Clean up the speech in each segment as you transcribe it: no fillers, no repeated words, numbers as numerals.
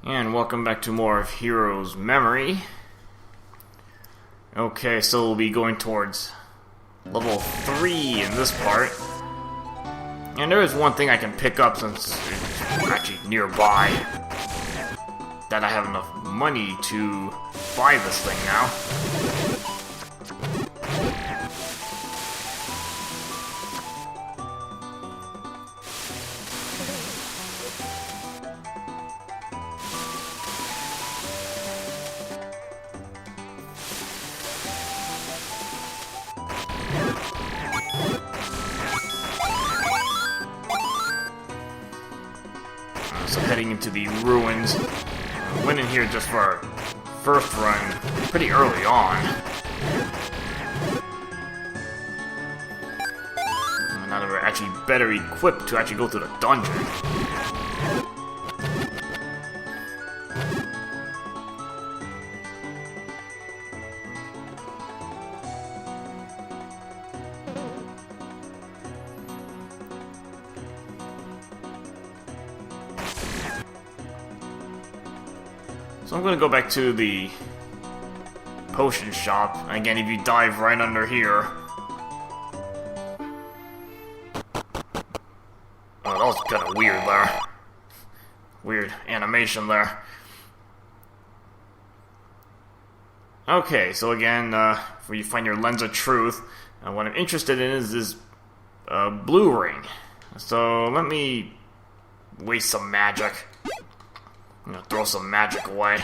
And welcome back to more of Hero's Memory. Okay, so we'll be going towards level 3 in this part. And there is one thing I can pick up since it's actually nearby. That I have enough money to buy this thing now. So heading into the ruins. I went in here just for our first run pretty early on. And now that we're actually better equipped to actually go to the dungeon. So I'm going to go back to the potion shop. And again, if you dive right under here... Oh, that was kind of weird there. Weird animation there. Okay, so again, where you find your Lens of Truth, what I'm interested in is this blue ring. So let me waste some magic. I'm gonna throw some magic away,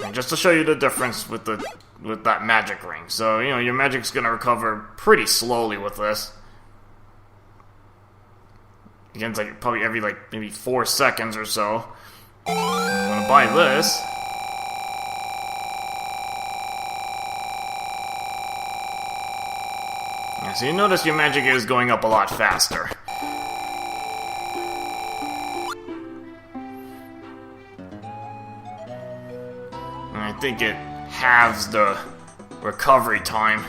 and just to show you the difference with that magic ring. So your magic's gonna recover pretty slowly with this. Again, it's like probably every maybe 4 seconds or so. I'm gonna buy this. Yeah, so you notice your magic is going up a lot faster. I think it halves the recovery time.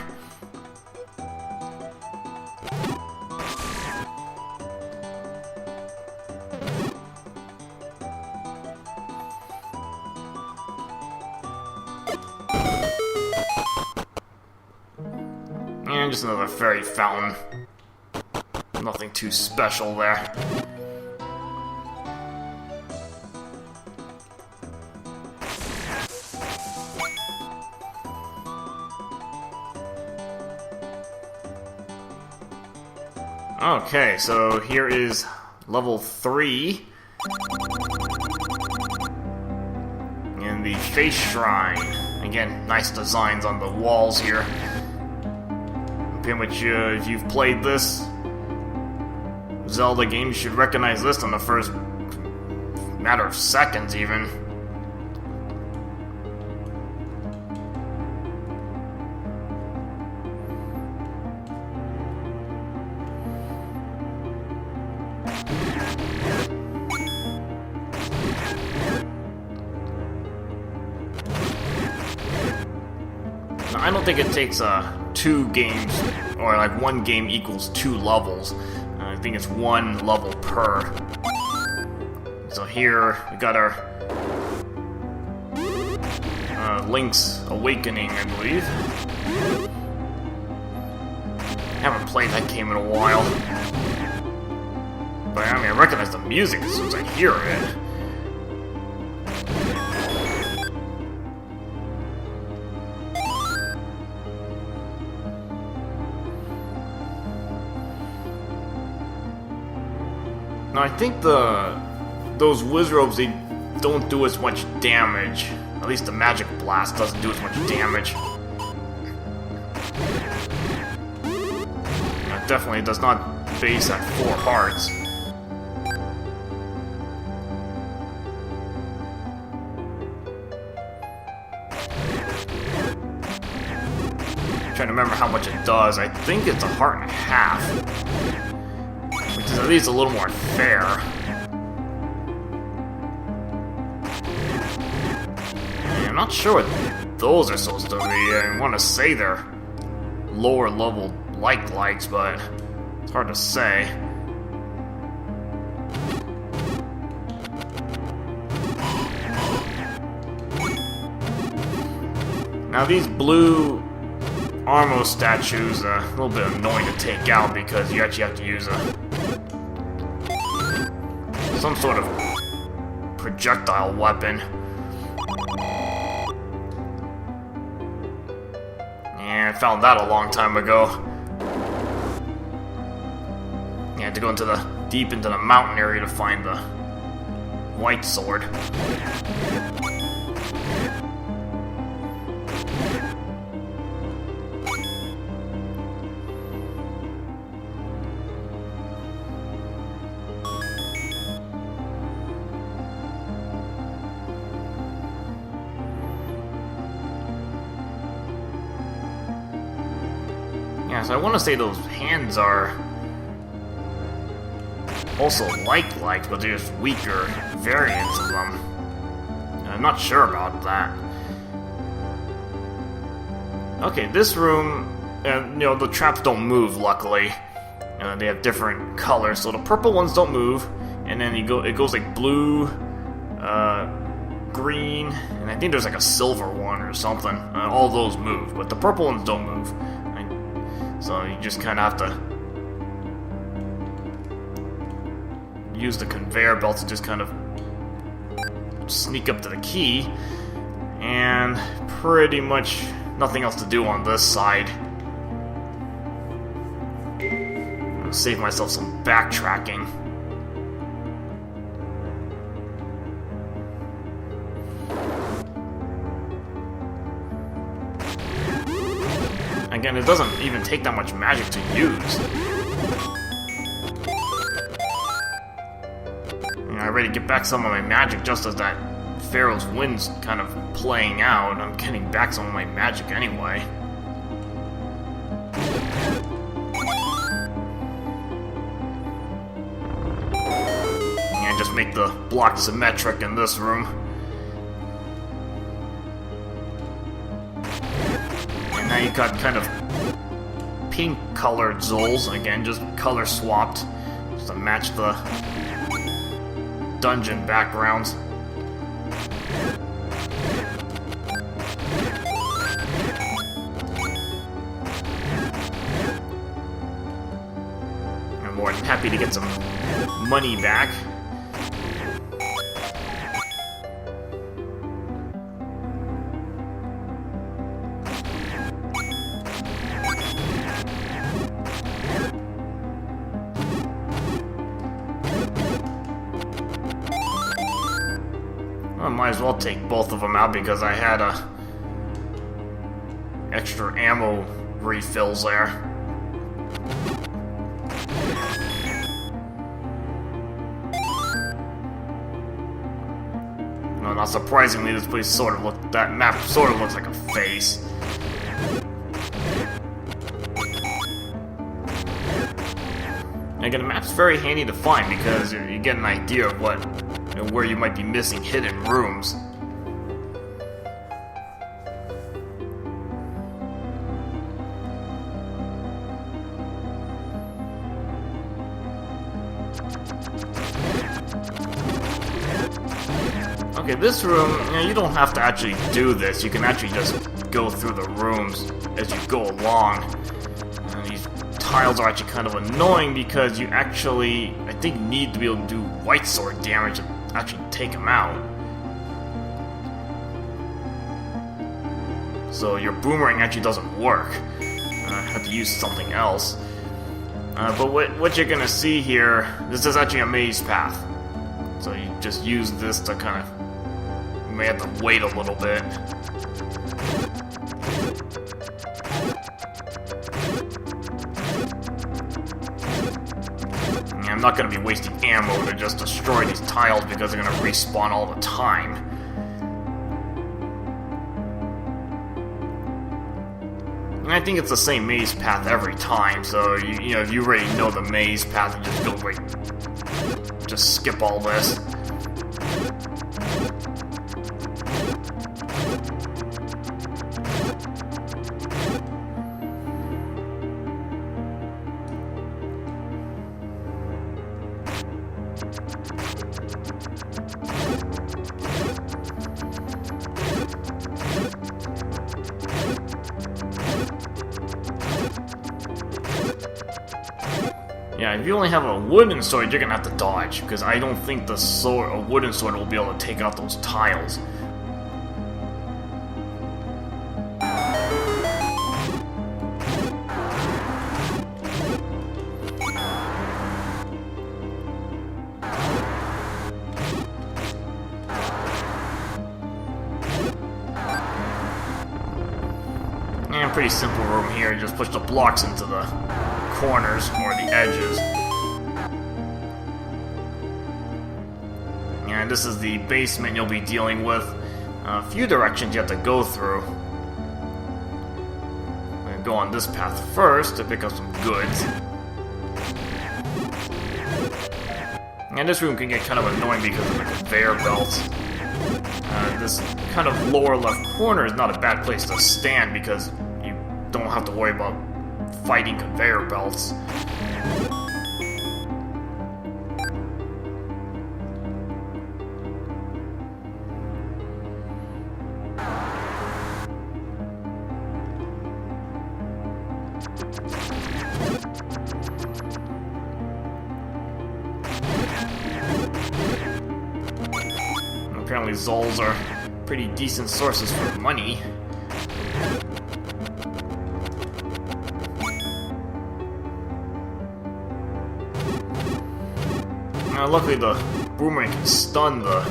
And just another fairy fountain. Nothing too special there. Okay, so here is level 3 in the Face Shrine. Again, nice designs on the walls here. Pretty much, if you've played this Zelda game, you should recognize this in the first matter of seconds, even. I don't think it takes 2 games, or like 1 game equals 2 levels. I think it's 1 level per. So here we got our Link's Awakening, I believe. Haven't played that game in a while. But I mean, I recognize the music as soon as I hear it. Now, I think those Wizrobes, they don't do as much damage. At least the Magic Blast doesn't do as much damage. It definitely does not base at 4 hearts. I'm trying to remember how much it does. I think it's 1.5 hearts. Which is at least a little more fair. I'm not sure what those are supposed to be. I want to say they're lower level likes, but it's hard to say. Now these blue Armo statues are a little bit annoying to take out because you actually have to use some sort of projectile weapon. And I found that a long time ago. You had to go deep into the mountain area to find the white sword. Yeah, so I want to say those hands are also like, but they're just weaker variants of them. And I'm not sure about that. Okay, this room, the traps don't move, luckily. They have different colors, so the purple ones don't move, and then it goes like blue, green, and I think there's like a silver one or something. All those move, but the purple ones don't move. So you just kind of have to use the conveyor belt to just kind of sneak up to the key, and pretty much nothing else to do on this side. I'll save myself some backtracking. Again, it doesn't even take that much magic to use. I'm ready to get back some of my magic just as that Pharaoh's Wind's kind of playing out. I'm getting back some of my magic anyway. And just make the block symmetric in this room. And now you got kind of pink-colored Zols. Again, just color swapped just to match the dungeon backgrounds. I'm more than happy to get some money back. I might as well take both of them out because I had extra ammo refills there. No, not surprisingly, this place that map sort of looks like a face. Again, the map's very handy to find because you get an idea of where you might be missing hidden rooms. Okay, this room, you don't have to actually do this. You can actually just go through the rooms as you go along. And these tiles are actually kind of annoying because you actually, I think, need to be able to do white sword damage to actually take them out. So your boomerang actually doesn't work. I have to use something else. But what you're gonna see here, this is actually a maze path. So you just use this to kind of, you may have to wait a little bit. I'm not going to be wasting ammo to just destroy these tiles because they're going to respawn all the time. And I think it's the same maze path every time, so if you already know the maze path, you just go right, just skip all this. Yeah, if you only have a wooden sword, you're gonna have to dodge, because I don't think a wooden sword will be able to take out those tiles. And pretty simple room here, just push the blocks into the corners or the edges. And this is the basement you'll be dealing with. A few directions you have to go through. I'm gonna go on this path first to pick up some goods. And this room can get kind of annoying because of the conveyor belts. This kind of lower left corner is not a bad place to stand because you don't have to worry about fighting conveyor belts. Apparently Zols are pretty decent sources for money. Luckily the boomerang can stun the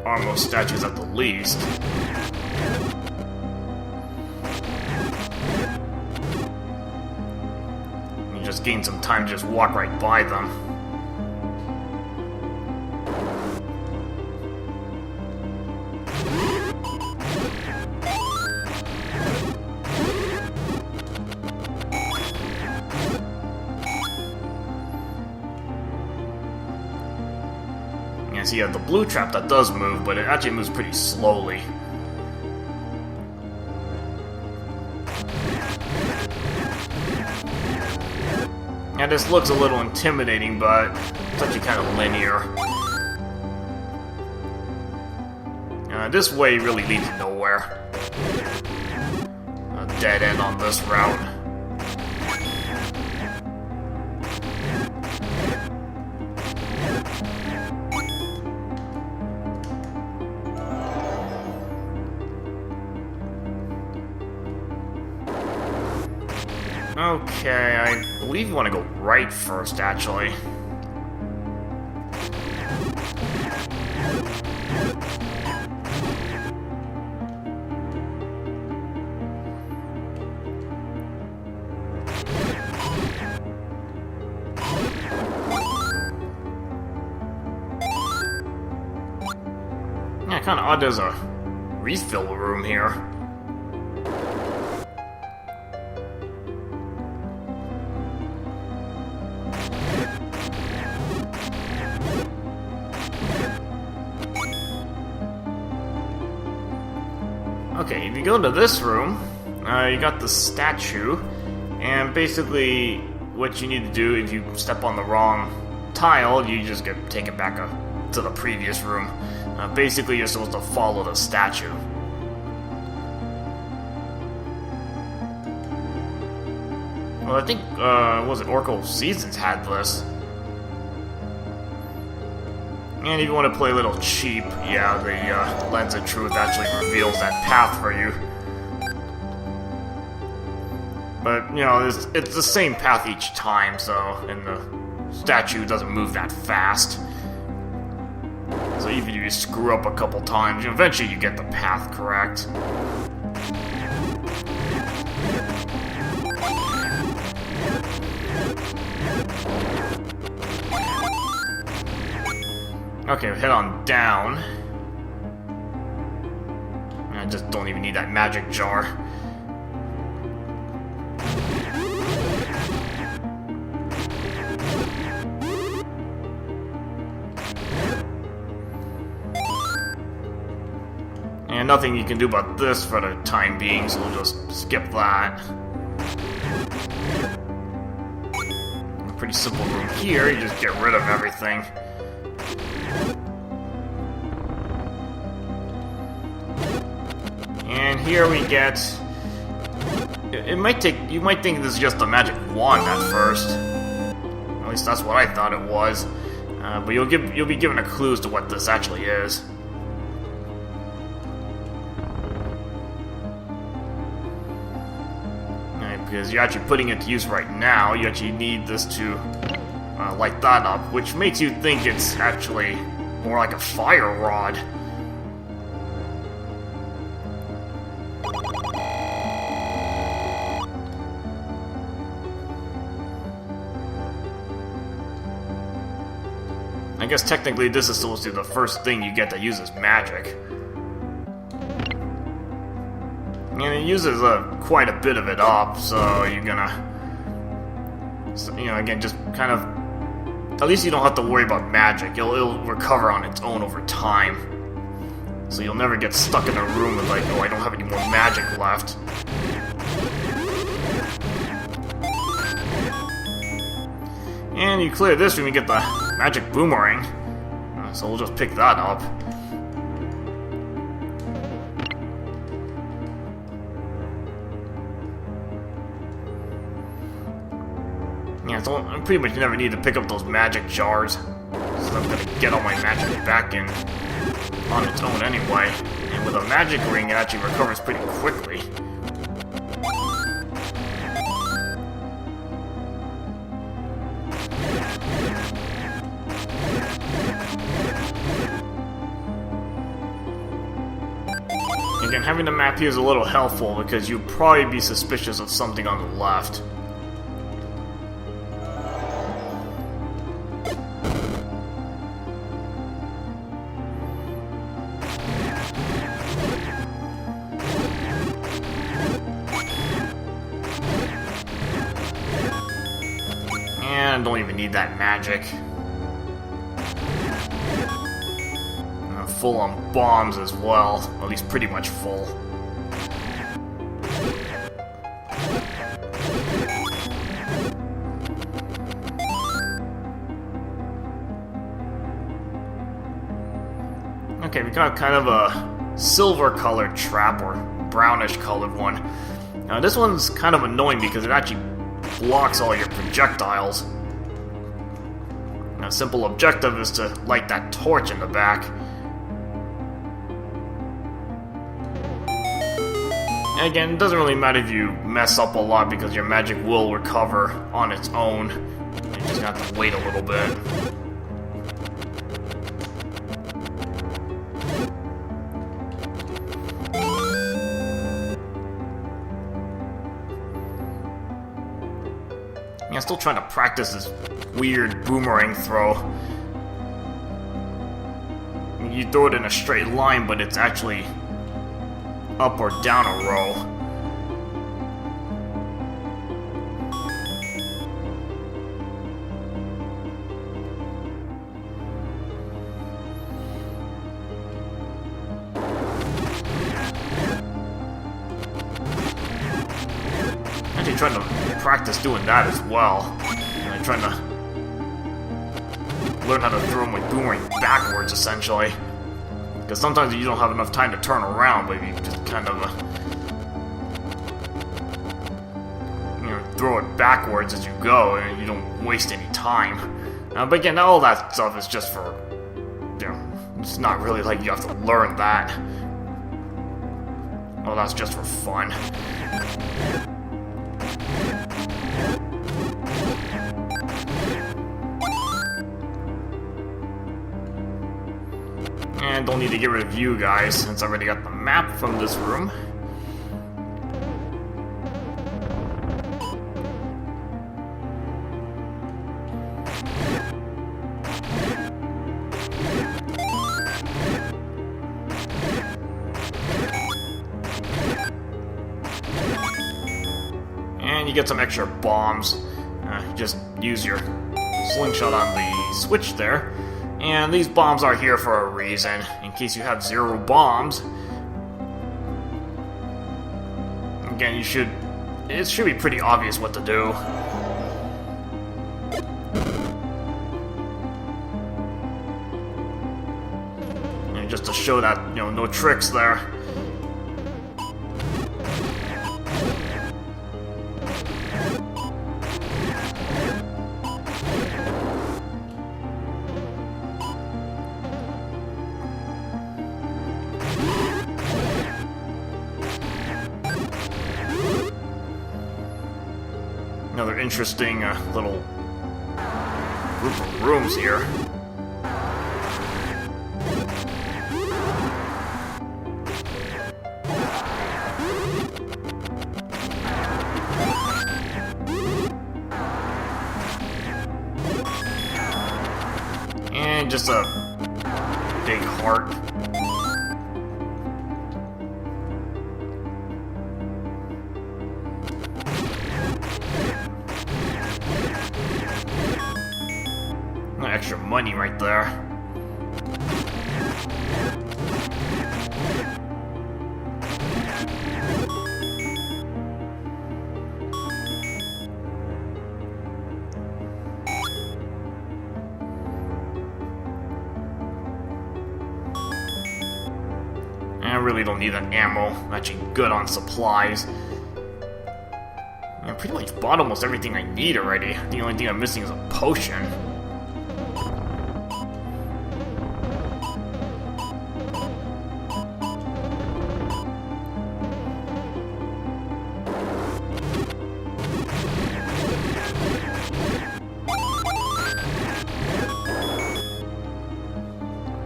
Armor statues at the least. You just gain some time to just walk right by them. So you have the blue trap that does move, but it actually moves pretty slowly. Now this looks a little intimidating, but it's actually kind of linear. This way really leads nowhere. A dead end on this route. Okay, I believe you want to go right first, actually. Yeah, kind of odd there's a refill room here. Okay, if you go to this room, you got the statue, and basically what you need to do if you step on the wrong tile, you just get taken back to the previous room. Basically, you're supposed to follow the statue. Well, I think, what was it, Oracle Seasons had this. And if you want to play a little cheap, yeah, the Lens of Truth actually reveals that path for you. But, you know, it's the same path each time, so, and the statue doesn't move that fast. So even if you screw up a couple times, eventually you get the path correct. Okay, head on down. I just don't even need that magic jar. And nothing you can do about this for the time being, so we'll just skip that. A pretty simple room here, you just get rid of everything. And here we get... you might think this is just a magic wand at first. least that's what I thought it was. But you'll be given a clue as to what this actually is. Because you're actually putting it to use right now. You actually need this to light that up, which makes you think it's actually more like a fire rod. I guess technically this is supposed to be the first thing you get that uses magic. And it uses quite a bit of it up, so you're gonna... again, just kind of... At least you don't have to worry about magic. It'll recover on its own over time. So you'll never get stuck in a room with like, oh, I don't have any more magic left. And you clear this room, you get the magic boomerang. So we'll just pick that up. Yeah, so I pretty much never need to pick up those magic jars. So I'm gonna get all my magic back in on its own anyway. And with a magic ring, it actually recovers pretty quickly. Again, having the map here is a little helpful because you'd probably be suspicious of something on the left. And don't even need that magic. Full on bombs as well, at least pretty much full. Okay, we got kind of a silver colored trap, or brownish colored one. Now this one's kind of annoying because it actually blocks all your projectiles. Now, a simple objective is to light that torch in the back. And again, it doesn't really matter if you mess up a lot because your magic will recover on its own. You just have to wait a little bit. Yeah, I'm still trying to practice this weird boomerang throw. You throw it in a straight line, but it's actually up or down a row. Actually trying to practice doing that as well. And I'm trying to learn how to throw my boomerang backwards, essentially. Because sometimes you don't have enough time to turn around, but you just kind of, throw it backwards as you go, and you don't waste any time. But again, all that stuff is just for, it's not really like you have to learn that. Well, that's just for fun. And don't need to get rid of you guys, since I already got the map from this room. And you get some extra bombs. Just use your slingshot on the switch there. And these bombs are here for a reason, in case you have 0 bombs. Again, it should be pretty obvious what to do. And just to show that, no tricks there. Another interesting little group of rooms here. And just a big heart. Extra money right there. I really don't need that ammo. I'm actually good on supplies. I pretty much bought almost everything I need already. The only thing I'm missing is a potion.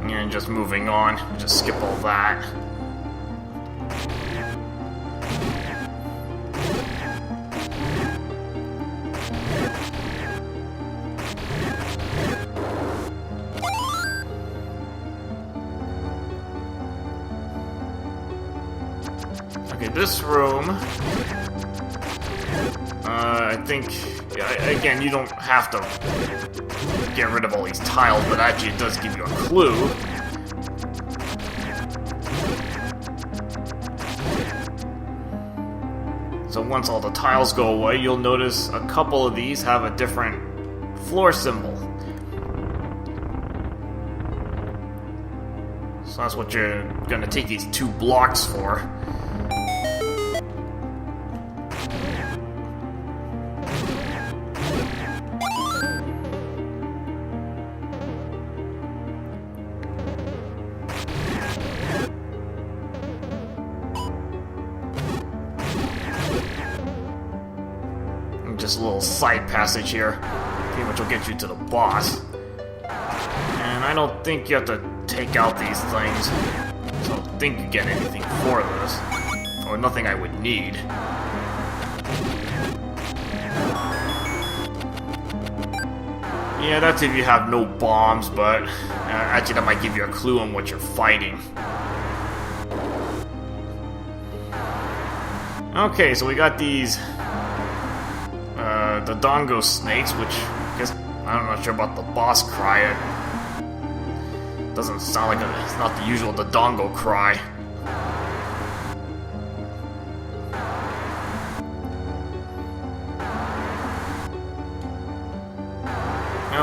And just moving on, just skip all that. Okay, this room, I think, yeah, again, you don't have to get rid of all these tiles, but actually it does give you a clue. So once all the tiles go away, you'll notice a couple of these have a different floor symbol. So that's what you're gonna take these 2 blocks for. Just a little side passage here, pretty much will get you to the boss. And I don't think you have to take out these things, so I don't think you get anything for this, or nothing I would need. Yeah, that's if you have no bombs, but actually that might give you a clue on what you're fighting. Okay, so we got these the Dongo snakes, which I guess I'm not sure about the boss cry. It doesn't sound like it's not the usual Dodongo cry.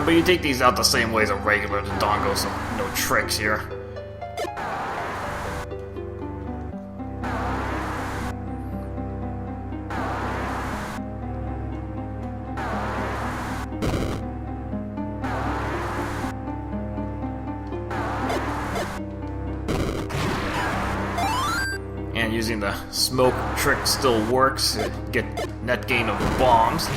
But you take these out the same way as a regular Dodongo, so no tricks here. And using the smoke trick still works to get net gain of bombs.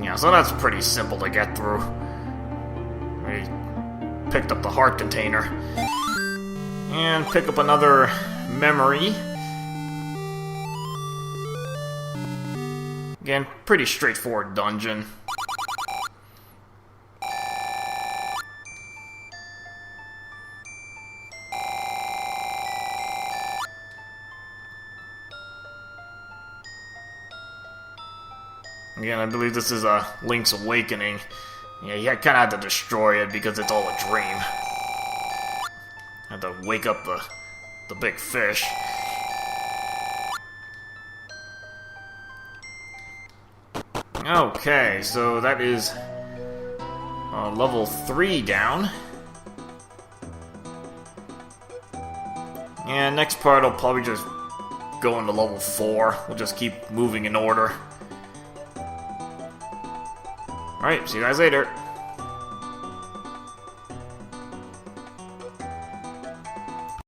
Yeah, so that's pretty simple to get through. We picked up the heart container. And pick up another memory. Again, pretty straightforward dungeon. Again, I believe this is Link's Awakening. Yeah, you kind of had to destroy it because it's all a dream. Had to wake up the big fish. Okay, so that is level 3 down. And next part I'll probably just go into level 4. We'll just keep moving in order. Alright, see you guys later.